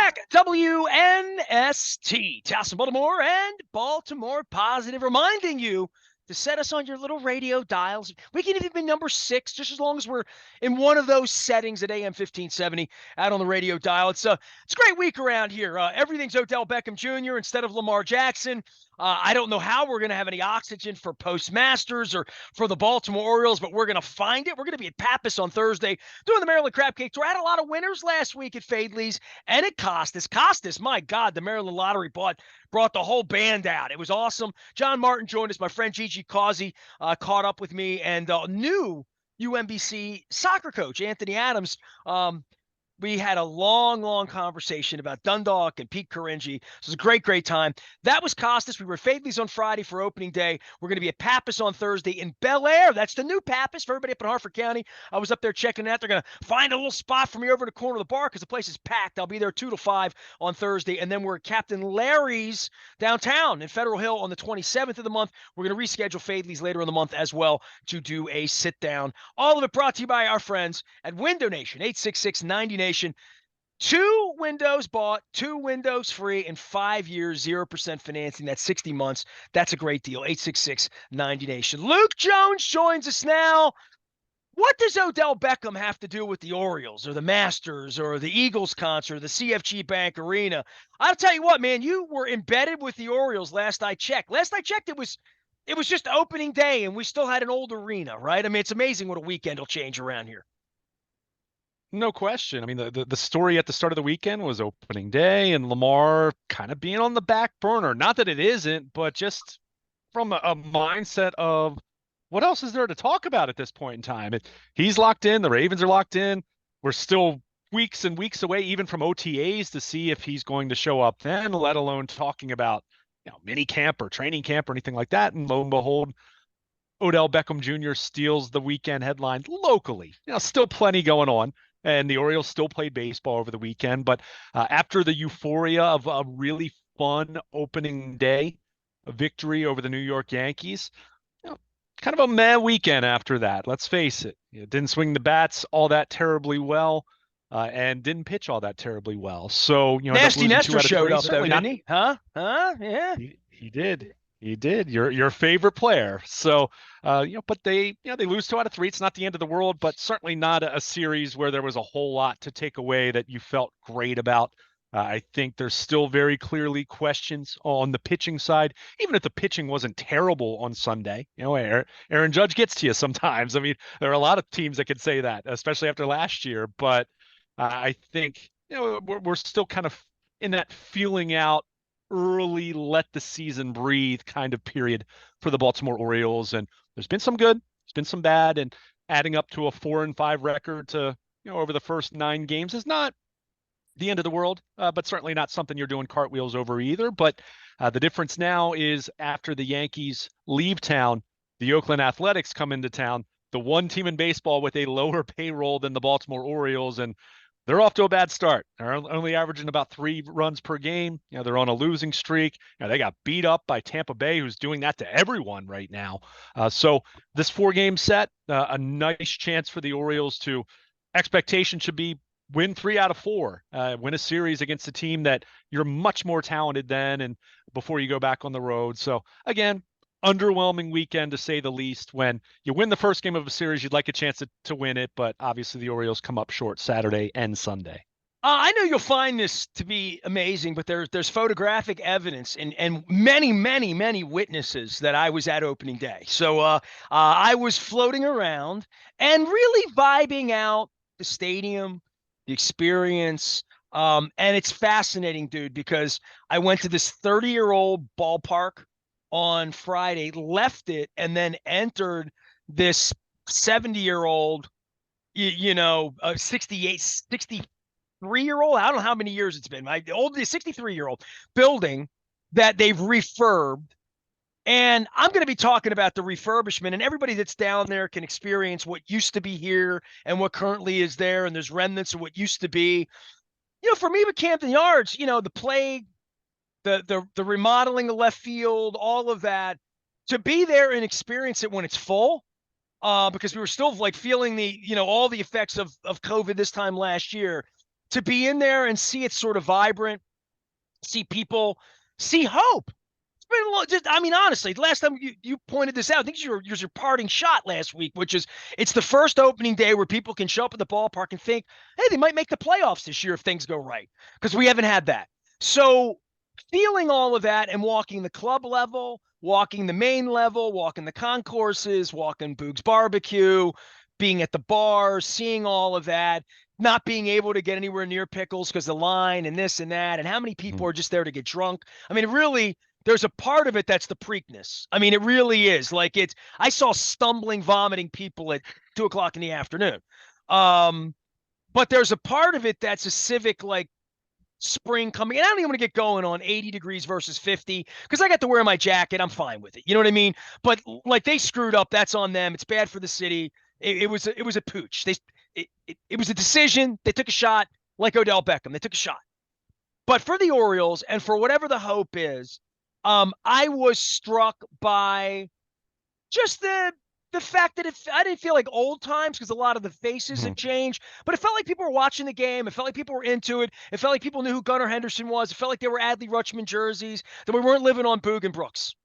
back. WNST, Towson, Baltimore, and Baltimore Positive, reminding you to set us on your little radio dials. We can even be number 6, just as long as we're in one of those settings at AM 1570 out on the radio dial. It's a great week around here. Everything's Odell Beckham Jr. instead of Lamar Jackson. I don't know how we're going to have any oxygen for Postmasters or for the Baltimore Orioles, but we're going to find it. We're going to be at Pappas on Thursday doing the Maryland Crab Cake Tour. I had a lot of winners last week at Fadley's, and it cost us. My God, the Maryland Lottery brought the whole band out. It was awesome. John Martin joined us. My friend Gigi Causey caught up with me, and new UMBC soccer coach, Anthony Adams, we had a long conversation about Dundalk and Pete Caringi. It was a great time. That was Costas. We were at Fadley's on Friday for opening day. We're going to be at Pappas on Thursday in Bel Air. That's the new Pappas for everybody up in Harford County. I was up there checking it out. They're going to find a little spot for me over in the corner of the bar because the place is packed. I'll be there 2 to 5 on Thursday. And then we're at Captain Larry's downtown in Federal Hill on the 27th of the month. We're going to reschedule Fadley's later in the month as well to do a sit-down. All of it brought to you by our friends at Window Nation, 866-90 Nation. 2 windows bought, 2 windows free, and 5 years, 0% financing. That's 60 months. That's a great deal. 866-90 Nation. Luke Jones joins us now. What does Odell Beckham have to do with the Orioles or the Masters or the Eagles concert or the CFG Bank Arena? I'll tell you what, man, you were embedded with the Orioles last I checked. It was just opening day, and we still had an old arena, right? I mean, it's amazing what a weekend will change around here. No question. I mean, the story at the start of the weekend was opening day and Lamar kind of being on the back burner. Not that it isn't, but just from a mindset of what else is there to talk about at this point in time? He's locked in. The Ravens are locked in. We're still weeks and weeks away, even from OTAs, to see if he's going to show up then, let alone talking about, mini camp or training camp or anything like that. And lo and behold, Odell Beckham Jr. steals the weekend headline locally. Still plenty going on. And the Orioles still played baseball over the weekend. But after the euphoria of a really fun opening day, a victory over the New York Yankees, kind of a meh weekend after that. Let's face it. Didn't swing the bats all that terribly well and didn't pitch all that terribly well. So, Nasty Nestor showed up, though, didn't he? Huh? Yeah. He did. He did. Your favorite player. So, but they lose 2 out of 3. It's not the end of the world, but certainly not a series where there was a whole lot to take away that you felt great about. I think there's still very clearly questions on the pitching side, even if the pitching wasn't terrible on Sunday. Aaron Judge gets to you sometimes. I mean, there are a lot of teams that could say that, especially after last year. But I think we're still kind of in that feeling out early, let the season breathe kind of period for the Baltimore Orioles. And there's been some good, there's been some bad, and adding up to a 4-5 record to, over the first 9 games is not the end of the world, but certainly not something you're doing cartwheels over either. But the difference now is after the Yankees leave town, the Oakland Athletics come into town, the one team in baseball with a lower payroll than the Baltimore Orioles, and they're off to a bad start. They're only averaging about 3 runs per game. They're on a losing streak. They got beat up by Tampa Bay, who's doing that to everyone right now. So this 4-game set, a nice chance for the Orioles to, expectation should be win 3 out of 4, win a series against a team that you're much more talented than, and before you go back on the road. So again, underwhelming weekend to say the least. When you win the first game of a series, you'd like a chance to win it, but obviously the Orioles come up short Saturday and Sunday. I know you'll find this to be amazing, but there's photographic evidence and many witnesses that I was at opening day. So I was floating around and really vibing out the stadium, the experience. And it's fascinating, dude, because I went to this 30-year-old ballpark on Friday, left it, and then entered this 70-year-old, 63-year-old. I don't know how many years it's been. The 63-year-old building that they've refurbed. And I'm going to be talking about the refurbishment, and everybody that's down there can experience what used to be here and what currently is there. And there's remnants of what used to be. For me with Camden Yards, the plague, the remodeling of left field, all of that, to be there and experience it when it's full, because we were still feeling the, all the effects of COVID this time last year. to be in there and see it sort of vibrant, see people, see hope. It's been a just, I mean, honestly, last time you pointed this out, I think it was your parting shot last week, which is it's the first opening day where people can show up at the ballpark and think, hey, they might make the playoffs this year if things go right, because we haven't had that. So feeling all of that and walking the club level, walking the main level, walking the concourses, walking Boog's Barbecue, being at the bars, seeing all of that, not being able to get anywhere near Pickles because the line and this and that, and how many people are just there to get drunk. I mean, really, there's a part of it that's the Preakness. I mean, it really is. Like I saw stumbling, vomiting people at 2 o'clock in the afternoon. But there's a part of it that's a civic, like, spring coming. And I don't even want to get going on 80 degrees versus 50 because I got to wear my jacket. I'm fine with it. You know what I mean? But like they screwed up. That's on them. It's bad for the city. It was a pooch. It was a decision. They took a shot like Odell Beckham. They took a shot. But for the Orioles and for whatever the hope is, I was struck by just the fact that I didn't feel like old times because a lot of the faces have changed, but it felt like people were watching the game. It felt like people were into it. It felt like people knew who Gunnar Henderson was. It felt like they were Adley Rutschman jerseys, that we weren't living on Boog and Brooks.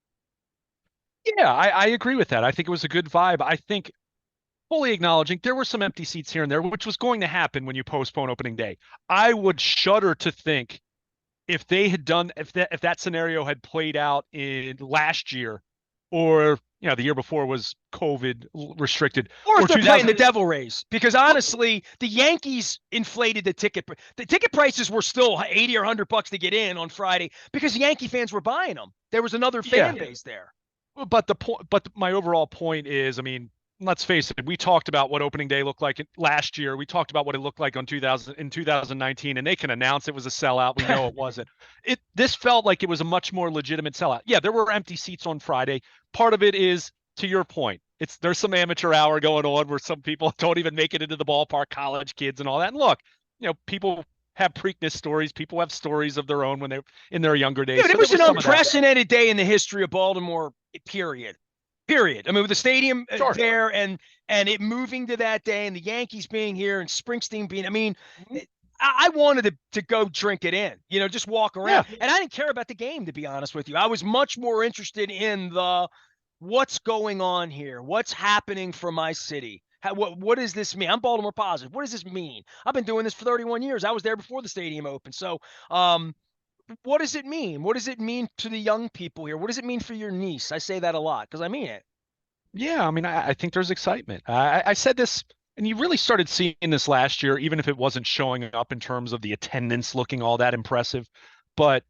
Yeah, I agree with that. I think it was a good vibe. I think fully acknowledging there were some empty seats here and there, which was going to happen when you postpone opening day. I would shudder to think if they had done if that scenario had played out in last year, or the year before was COVID restricted, or if they're playing the Devil Rays, because honestly, the Yankees inflated the ticket. The ticket prices were still 80 or $100 to get in on Friday because Yankee fans were buying them. There was another fan base there. But my overall point is, I mean, let's face it, we talked about what opening day looked like last year. We talked about what it looked like in 2019, and they can announce it was a sellout. We know it wasn't. This felt like it was a much more legitimate sellout. Yeah, there were empty seats on Friday. Part of it is, to your point, there's some amateur hour going on where some people don't even make it into the ballpark, college kids and all that. And look, people have Preakness stories. People have stories of their own when they're in their younger days. Dude, it was an unprecedented day in the history of Baltimore, period. I mean, with the stadium there and it moving to that day and the Yankees being here and Springsteen being, I mean, I wanted to go drink it in, just walk around. Yeah. And I didn't care about the game, to be honest with you. I was much more interested in what's going on here, what's happening for my city. What does this mean? I'm Baltimore positive. What does this mean? I've been doing this for 31 years. I was there before the stadium opened. So, what does it mean? What does it mean to the young people here? What does it mean for your niece? I say that a lot because I mean it. Yeah, I mean, I think there's excitement. I said this, and you really started seeing this last year, even if it wasn't showing up in terms of the attendance looking all that impressive. But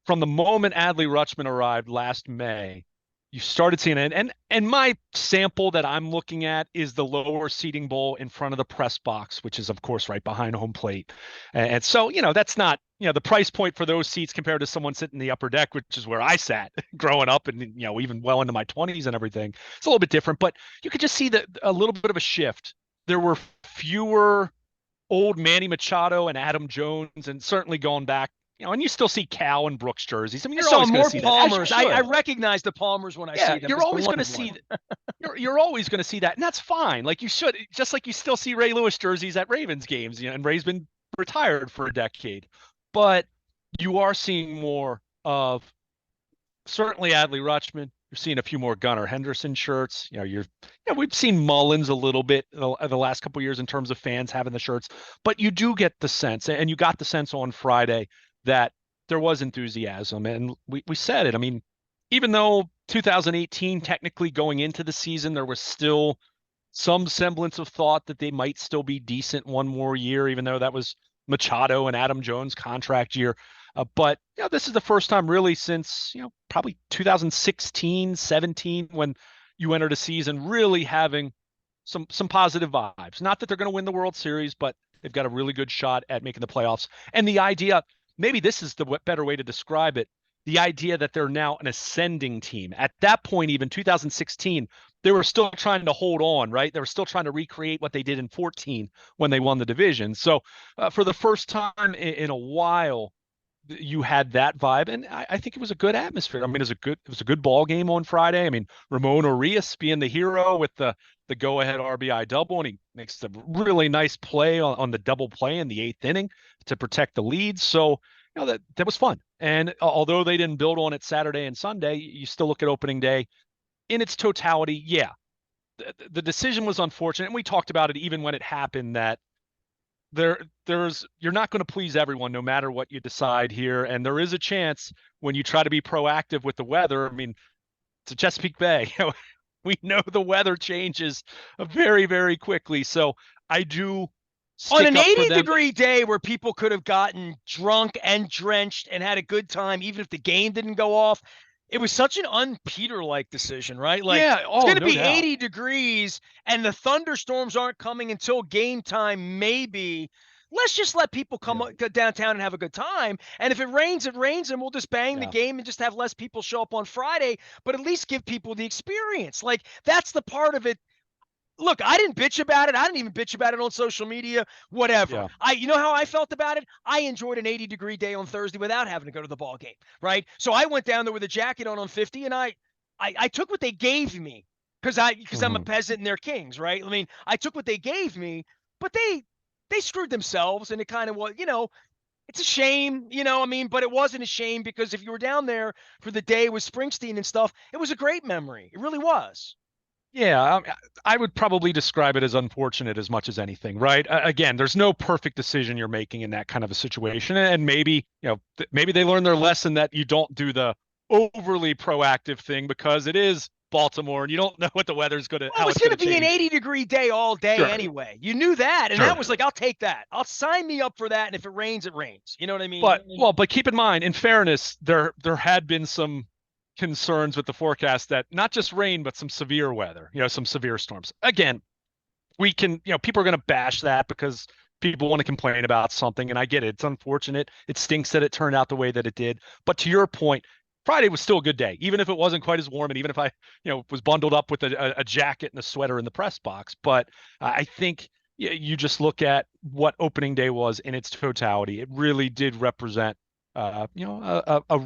from the moment Adley Rutschman arrived last May, you started seeing it. And my sample that I'm looking at is the lower seating bowl in front of the press box, which is, of course, right behind home plate. And so, that's not, the price point for those seats compared to someone sitting in the upper deck, which is where I sat growing up and, even well into my 20s and everything. It's a little bit different, but you could just see a little bit of a shift. There were fewer old Manny Machado and Adam Jones, and certainly going back, and you still see Cal and Brooks jerseys. I mean, you're always going to see Palmers. I recognize the Palmers when I see them. You're always going to see you're always going to see that, and that's fine. Like you should, just like you still see Ray Lewis jerseys at Ravens games. And Ray's been retired for a decade, but you are seeing more of certainly Adley Rutschman. You're seeing a few more Gunnar Henderson shirts. We've seen Mullins a little bit the last couple of years in terms of fans having the shirts, but you do get the sense, and you got the sense on Friday that there was enthusiasm. And we said it. I mean, even though 2018, technically going into the season, there was still some semblance of thought that they might still be decent one more year, even though that was Machado and Adam Jones contract year. But this is the first time really since, probably 2016, 17, when you entered a season really having some positive vibes. Not that they're going to win the World Series, but they've got a really good shot at making the playoffs. And the idea, maybe this is the better way to describe it, the idea that they're now an ascending team. At that point, even 2016, they were still trying to hold on, right? They were still trying to recreate what they did in 14 when they won the division. So for the first time in a while, you had that vibe, and I think it was a good atmosphere. I mean, it was a good ball game on Friday. I mean, Ramon Urias being the hero with the go ahead RBI double, and he makes a really nice play on the double play in the eighth inning to protect the lead. So that was fun. And although they didn't build on it Saturday and Sunday, you still look at opening day in its totality. Yeah, the decision was unfortunate, and we talked about it even when it happened that there's you're not going to please everyone no matter what you decide here, and there is a chance when you try to be proactive with the weather. I mean, it's a Chesapeake Bay. We know the weather changes very, very quickly. So I do On stick an up for them. 80-degree day where people could have gotten drunk and drenched and had a good time, even if the game didn't go off, it was such an un-Peter-like decision, right? Like, Yeah, it's oh, going to no be doubt. 80 degrees and the thunderstorms aren't coming until game time, maybe. Let's just let people come Yeah, downtown and have a good time. And if it rains, it rains, and we'll just bang the yeah, game and just have less people show up on Friday, but at least give people the experience. Like, that's the part of it. Look, I didn't bitch about it. I didn't even bitch about it on social media, whatever. yeah. You know how I felt about it? I enjoyed an 80-degree day on Thursday without having to go to the ball game, right? So I went down there with a jacket on 50, and I took what they gave me because I'm a Hmm. peasant and they're kings, right? I mean, I took what they gave me, but they screwed themselves, and it kind of was, it's a shame, I mean, but it wasn't a shame because if you were down there for the day with Springsteen and stuff, it was a great memory. It really was. Yeah, I would probably describe it as unfortunate as much as anything, right? Again, there's no perfect decision you're making in that kind of a situation, and maybe, maybe they learned their lesson that you don't do the overly proactive thing because it is Baltimore and you don't know what the weather's Well, it how was it's going gonna to be an change. 80-degree day all day Sure, anyway. You knew that. And that sure. was like, I'll take that. I'll sign me up for that. And if it rains, it rains. You know what I mean? But keep in mind, in fairness, there had been some concerns with the forecast that not just rain, but some severe weather, some severe storms. Again, we can, people are going to bash that because people want to complain about something. And I get it. It's unfortunate. It stinks that it turned out the way that it did. But to your point, Friday was still a good day, even if it wasn't quite as warm. And even if I, was bundled up with a jacket and a sweater in the press box. But I think you just look at what opening day was in its totality. It really did represent, a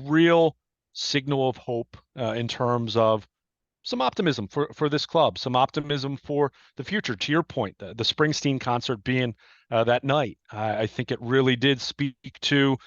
real signal of hope in terms of some optimism for this club, some optimism for the future. To your point, the Springsteen concert being that night, I think it really did speak to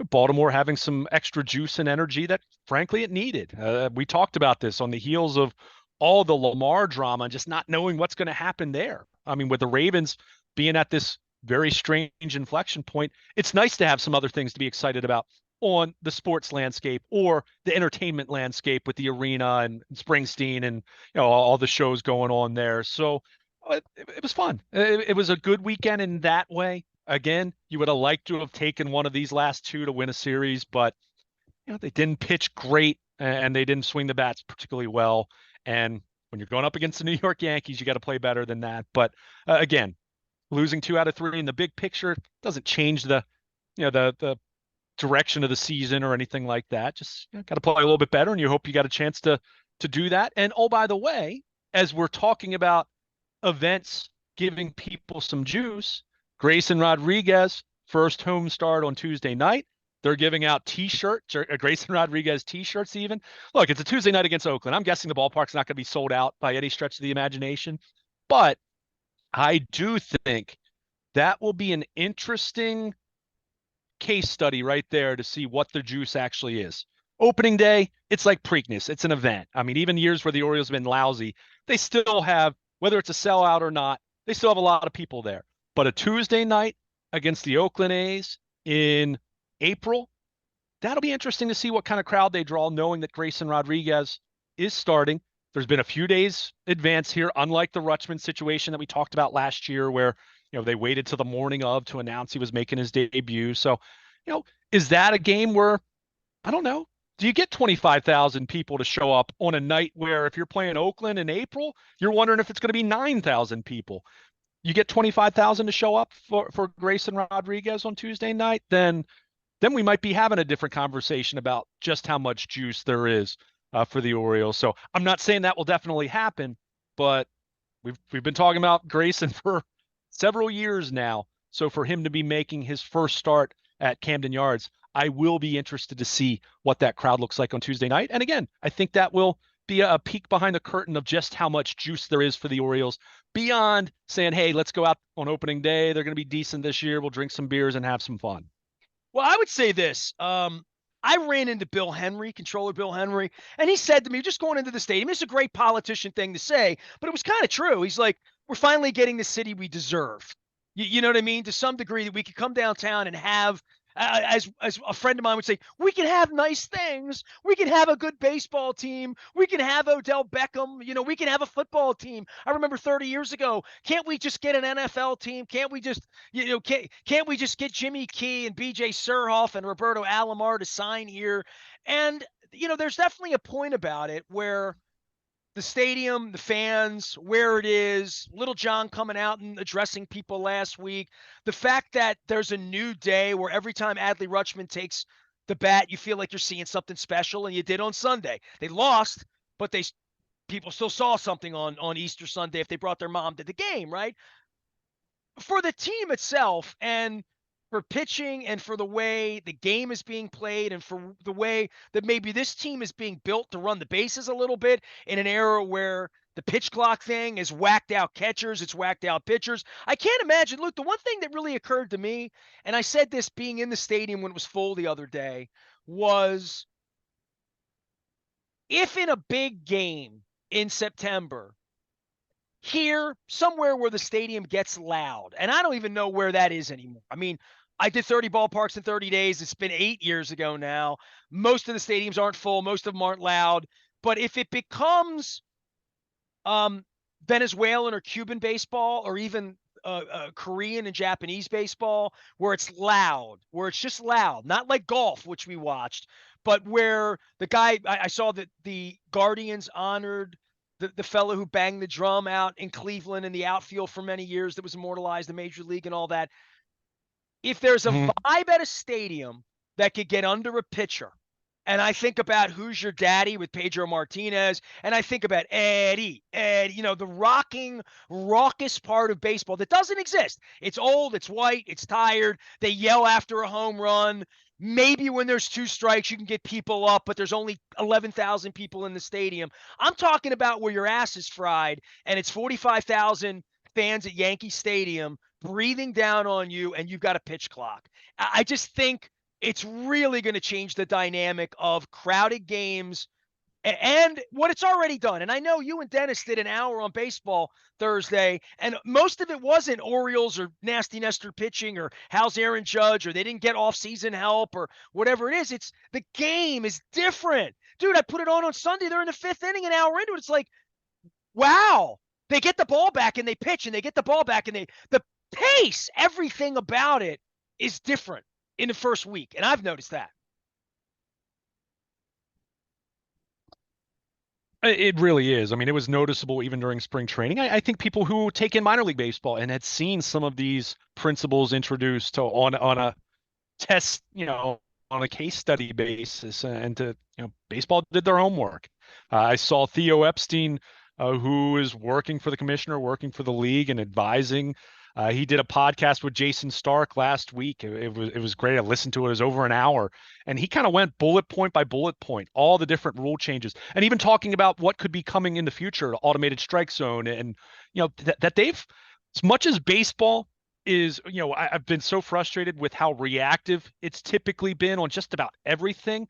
Baltimore having some extra juice and energy that, frankly, it needed. We talked about this on the heels of all the Lamar drama and just not knowing what's going to happen there. I mean, with the Ravens being at this very strange inflection point, it's nice to have some other things to be excited about on the sports landscape or the entertainment landscape with the arena and Springsteen and all the shows going on there. So it was fun. It was a good weekend in that way. Again, you would have liked to have taken one of these last two to win a series, but they didn't pitch great and they didn't swing the bats particularly well. And when you're going up against the New York Yankees, you got to play better than that. But again, losing 2 out of 3 in the big picture doesn't change the direction of the season or anything like that. Just got to play a little bit better, and you hope you got a chance to do that. And oh, by the way, as we're talking about events giving people some juice, Grayson Rodriguez first home start on Tuesday night. They're giving out T-shirts, or Grayson Rodriguez T-shirts. Even look, it's a Tuesday night against Oakland. I'm guessing the ballpark's not going to be sold out by any stretch of the imagination, but I do think that will be an interesting case study right there to see what the juice actually is. Opening day, it's like Preakness. It's an event. I mean, even years where the Orioles have been lousy, they still have, whether it's a sellout or not, they still have a lot of people there. But a Tuesday night against the Oakland A's in April, that'll be interesting to see what kind of crowd they draw, knowing that Grayson Rodriguez is starting. There's been a few days advance here, unlike the Rutschman situation that we talked about last year, where they waited till the morning of to announce he was making his debut. So, is that a game where I don't know? Do you get 25,000 people to show up on a night where if you're playing Oakland in April, you're wondering if it's going to be 9,000 people? You get 25,000 to show up for Grayson Rodriguez on Tuesday night, then we might be having a different conversation about just how much juice there is for the Orioles. So I'm not saying that will definitely happen, but we've been talking about Grayson for several years now. So for him to be making his first start at Camden Yards, I will be interested to see what that crowd looks like on Tuesday night. And again, I think that will be a peek behind the curtain of just how much juice there is for the Orioles beyond saying, hey, let's go out on opening day. They're going to be decent this year. We'll drink some beers and have some fun. Well, I would say this. I ran into Bill Henry, controller Bill Henry, and he said to me, just going into the stadium, it's a great politician thing to say, but it was kind of true. He's like, we're finally getting the city we deserve. You know what I mean? To some degree, that we could come downtown and have, as a friend of mine would say, we can have nice things. We can have a good baseball team. We can have Odell Beckham. We can have a football team. I remember 30 years ago, can't we just get an NFL team? Can't we just can't we just get Jimmy Key and BJ Surhoff and Roberto Alomar to sign here? And there's definitely a point about it where the stadium, the fans, where it is, Little John coming out and addressing people last week, the fact that there's a new day where every time Adley Rutschman takes the bat, you feel like you're seeing something special, and you did on Sunday. They lost, but people still saw something on Easter Sunday if they brought their mom to the game, right? For the team itself and for pitching and for the way the game is being played and for the way that maybe this team is being built to run the bases a little bit in an era where the pitch clock thing is whacked out catchers, it's whacked out pitchers. I can't imagine. Look, the one thing that really occurred to me, and I said this being in the stadium when it was full the other day, was if in a big game in September, here, somewhere where the stadium gets loud. And I don't even know where that is anymore. I mean, I did 30 ballparks in 30 days. It's been 8 years ago now. Most of the stadiums aren't full. Most of them aren't loud. But if it becomes Venezuelan or Cuban baseball or even Korean and Japanese baseball, where it's loud, where it's just loud, not like golf, which we watched, but where the guy, I saw that the Guardians honored the fellow who banged the drum out in Cleveland in the outfield for many years that was immortalized in Major League and all that. If there's a vibe at a stadium that could get under a pitcher, and I think about Who's Your Daddy with Pedro Martinez, and I think about Eddie, the rocking, raucous part of baseball that doesn't exist. It's old, it's white, it's tired. They yell after a home run. Maybe when there's two strikes, you can get people up, but there's only 11,000 people in the stadium. I'm talking about where your ass is fried, and it's 45,000 fans at Yankee Stadium breathing down on you, and you've got a pitch clock. I just think it's really going to change the dynamic of crowded games and what it's already done. And I know you and Dennis did an hour on baseball Thursday, and most of it wasn't Orioles or Nasty Nestor pitching or how's Aaron Judge or they didn't get off-season help or whatever it is. It's the game is different. Dude, I put it on Sunday. They're in the fifth inning, an hour into it. It's like, wow. They get the ball back and they pitch and they get the ball back and the pace, everything about it is different in the first week. And I've noticed that. It really is. I mean, it was noticeable even during spring training. I think people who take in minor league baseball and had seen some of these principles introduced on a test, on a case study basis, and baseball did their homework. I saw Theo Epstein, who is working for the commissioner, working for the league, and advising. He did a podcast with Jason Stark last week. It was great. I listened to it. It was over an hour, and he kind of went bullet point by bullet point, all the different rule changes, and even talking about what could be coming in the future, automated strike zone, and that they've, as much as baseball is, I've been so frustrated with how reactive it's typically been on just about everything.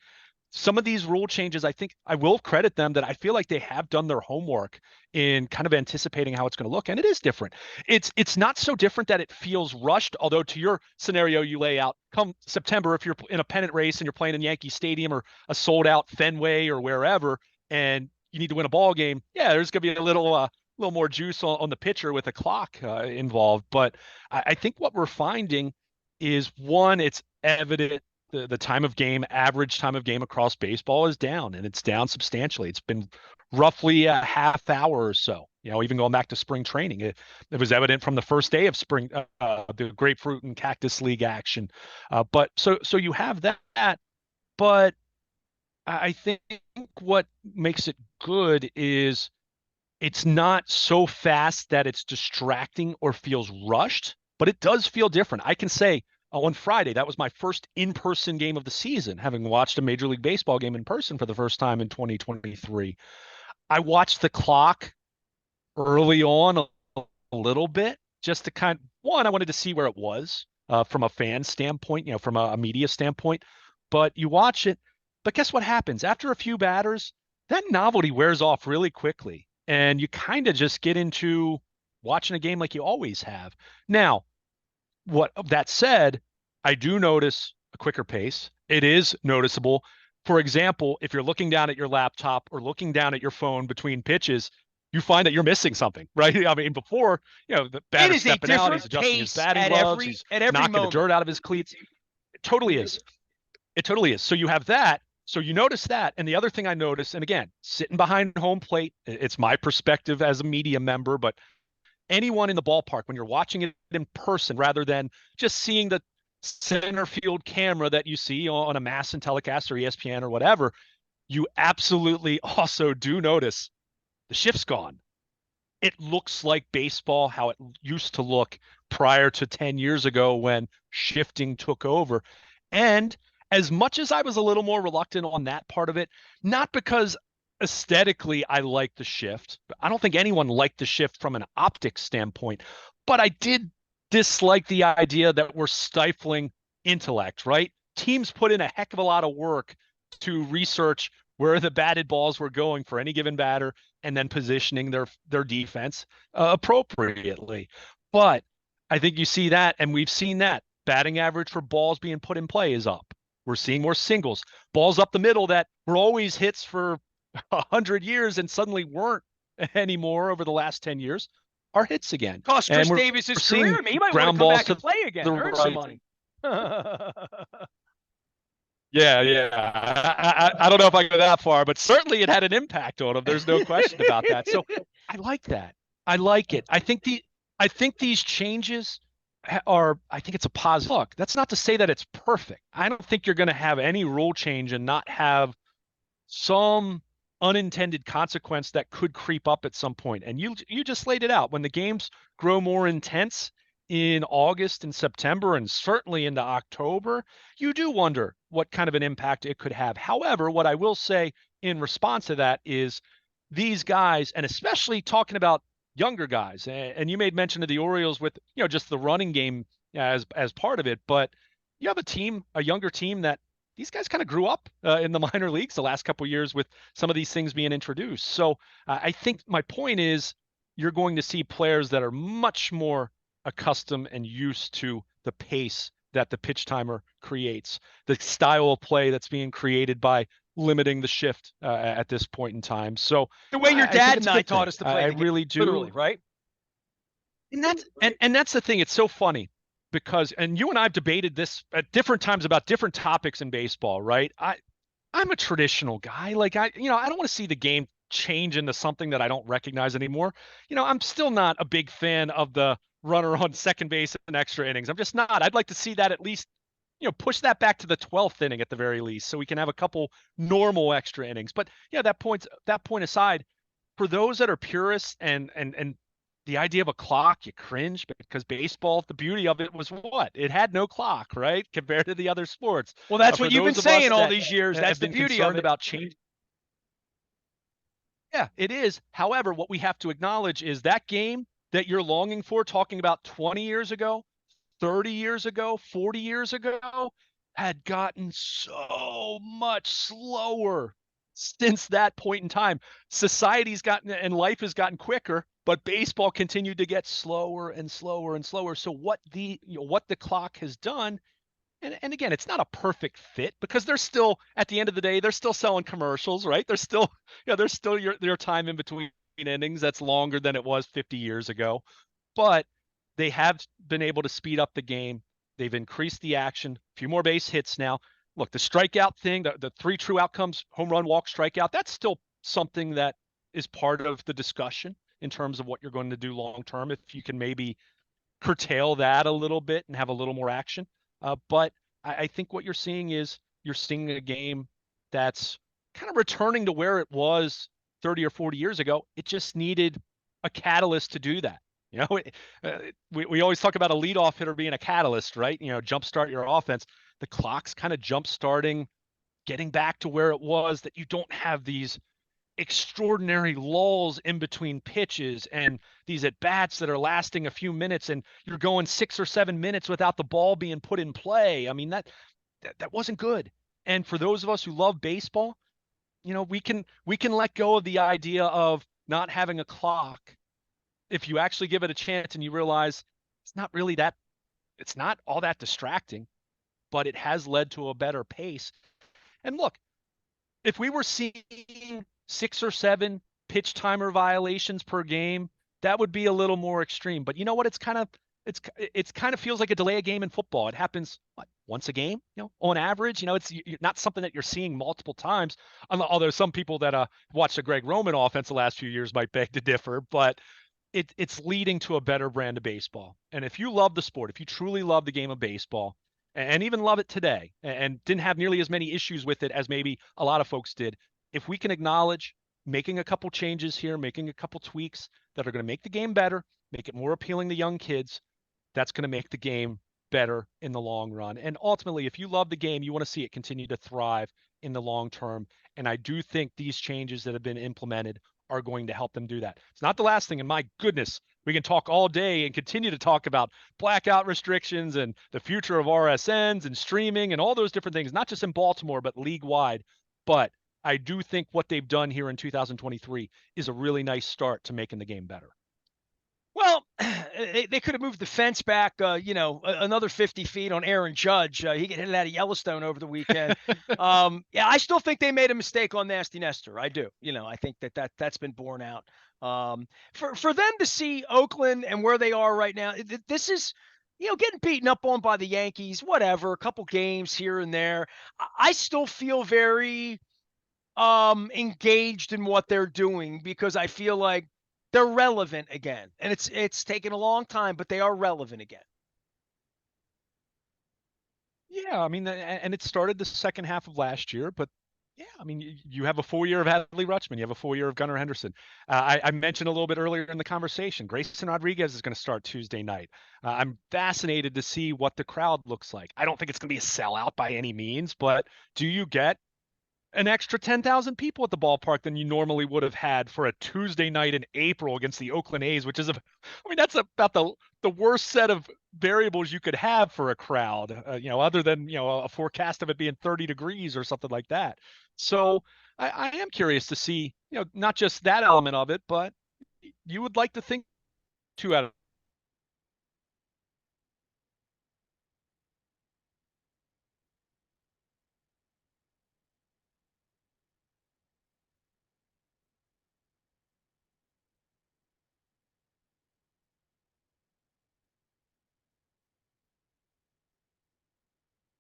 Some of these rule changes, I think I will credit them that I feel like they have done their homework in kind of anticipating how it's going to look. And it is different. It's not so different that it feels rushed. Although to your scenario you lay out, come September, if you're in a pennant race and you're playing in Yankee Stadium or a sold out Fenway or wherever, and you need to win a ball game, yeah, there's going to be a little more juice on the pitcher with a clock involved. But I think what we're finding is, one, it's evident the time of game, average time of game across baseball is down, and it's down substantially. It's been roughly a half hour or so, even going back to spring training. It was evident from the first day of spring, the grapefruit and cactus league action. But so you have that, but I think what makes it good is it's not so fast that it's distracting or feels rushed, but it does feel different. I can say on Friday. That was my first in-person game of the season, having watched a Major League Baseball game in person for the first time in 2023. I watched the clock early on a little bit just to I wanted to see where it was from a fan standpoint, from a media standpoint. But you watch it, but guess what happens? After a few batters, that novelty wears off really quickly. And you kind of just get into watching a game like you always have. Now, what that said, I do notice a quicker pace. It is noticeable. For example, if you're looking down at your laptop or looking down at your phone between pitches, you find that you're missing something, right? I mean, before, the It batter's is a stepping out, he's different adjusting his pace batting at gloves, every he's at every knocking the moment. dirt out of his cleats. It totally is. It totally is. So you have that. So you notice that. And the other thing I notice, and again, sitting behind home plate, it's my perspective as a media member, but anyone in the ballpark, when you're watching it in person rather than just seeing the center field camera that you see on a Mass and telecast or ESPN or whatever, you absolutely also do notice the shift's gone. It looks like baseball how it used to look prior to 10 years ago when shifting took over. And as much as I was a little more reluctant on that part of it, not because aesthetically I like the shift. I don't think anyone liked the shift from an optics standpoint, but I did dislike the idea that we're stifling intellect, right? Teams put in a heck of a lot of work to research where the batted balls were going for any given batter and then positioning their defense appropriately. But I think you see that, and we've seen that batting average for balls being put in play is up. We're seeing more singles, balls up the middle that were always hits for 100 years and suddenly weren't anymore over the last 10 years are hits again. Cost And Chris we're Davis his career. seeing I mean, he might want to ground come balls back and to play again, the earn some right. money. Yeah. I don't know if I go that far, but certainly it had an impact on him. There's no question about that. So I like that. I like it. I think these changes I think it's a positive. Look, that's not to say that it's perfect. I don't think you're going to have any rule change and not have some unintended consequence that could creep up at some point. And you just laid it out. When the games grow more intense in August and September and certainly into October, you do wonder what kind of an impact it could have. However, what I will say in response to that is these guys, and especially talking about younger guys, and you made mention of the Orioles with, just the running game as part of it, but you have a younger team that these guys kind of grew up in the minor leagues the last couple of years with some of these things being introduced. So I think my point is you're going to see players that are much more accustomed and used to the pace that the pitch timer creates, the style of play that's being created by limiting the shift at this point in time. So The way your I think dad it's and a I good taught thing. us to play I the game, really do. literally, right? And that's the thing. It's so funny because, and you and I have debated this at different times about different topics in baseball, right? I'm a traditional guy. Like I don't want to see the game change into something that I don't recognize anymore. I'm still not a big fan of the runner on second base in extra innings. I'm just not. I'd like to see that at least, push that back to the 12th inning at the very least, so we can have a couple normal extra innings. But yeah, that point aside, for those that are purists and the idea of a clock, you cringe because baseball, the beauty of it was what? It had no clock, right? Compared to the other sports. Well, that's For what you've been those of us saying all that these years. That's have the been beauty of concerned it. about change, yeah, it is. However, what we have to acknowledge is that game that you're longing for, talking about 20 years ago, 30 years ago, 40 years ago, had gotten so much slower since that point in time. Society's gotten and life has gotten quicker, but baseball continued to get slower and slower and slower. So what the clock has done, and again, it's not a perfect fit because they're still, at the end of the day, they're still selling commercials, right? They're still, there's still your time in between innings that's longer than it was 50 years ago. But they have been able to speed up the game. They've increased the action, a few more base hits now. Look, the strikeout thing, the three true outcomes, home run, walk, strikeout, that's still something that is part of the discussion in terms of what you're going to do long term. If you can maybe curtail that a little bit and have a little more action. But I think what you're seeing is you're seeing a game that's kind of returning to where it was 30 or 40 years ago. It just needed a catalyst to do that. We always talk about a leadoff hitter being a catalyst, right? Jumpstart your offense. The clock's kind of jump starting, getting back to where it was, that you don't have these extraordinary lulls in between pitches and these at bats that are lasting a few minutes, and you're going 6 or 7 minutes without the ball being put in play. I mean, that wasn't good. And for those of us who love baseball, we can let go of the idea of not having a clock if you actually give it a chance and you realize it's not all that distracting, but it has led to a better pace. And look, if we were seeing 6 or 7 pitch timer violations per game, that would be a little more extreme. But you know what? It's kind of feels like a delay a game in football. It happens once a game, on average. It's not something that you're seeing multiple times. Although some people that watched the Greg Roman offense the last few years might beg to differ, but it's leading to a better brand of baseball. And if you love the sport, if you truly love the game of baseball, and even love it today, and didn't have nearly as many issues with it as maybe a lot of folks did, if we can acknowledge making a couple changes here, making a couple tweaks that are going to make the game better, make it more appealing to young kids, that's going to make the game better in the long run. And ultimately, if you love the game, you want to see it continue to thrive in the long term. And I do think these changes that have been implemented are going to help them do that. It's not the last thing. And my goodness, we can talk all day and continue to talk about blackout restrictions and the future of RSNs and streaming and all those different things, not just in Baltimore, but league wide. But I do think what they've done here in 2023 is a really nice start to making the game better. Well, they could have moved the fence back, another 50 feet on Aaron Judge. He get hit out of Yellowstone over the weekend. Yeah, I still think they made a mistake on Nasty Nestor. I do. I think that's been borne out. For them to see Oakland and where they are right now, this is, getting beaten up on by the Yankees, whatever, a couple games here and there. I still feel very engaged in what they're doing because I feel like they're relevant again. And it's taken a long time, but they are relevant again. Yeah, I mean, and it started the second half of last year, but yeah, I mean, you have a full year of Adley Rutschman, you have a full year of Gunnar Henderson. I mentioned a little bit earlier in the conversation, Grayson Rodriguez is going to start Tuesday night. I'm fascinated to see what the crowd looks like. I don't think it's going to be a sellout by any means, but do you get an extra 10,000 people at the ballpark than you normally would have had for a Tuesday night in April against the Oakland A's, which is that's about the worst set of variables you could have for a crowd, other than, a forecast of it being 30 degrees or something like that. So I am curious to see, not just that element of it, but you would like to think 2 out of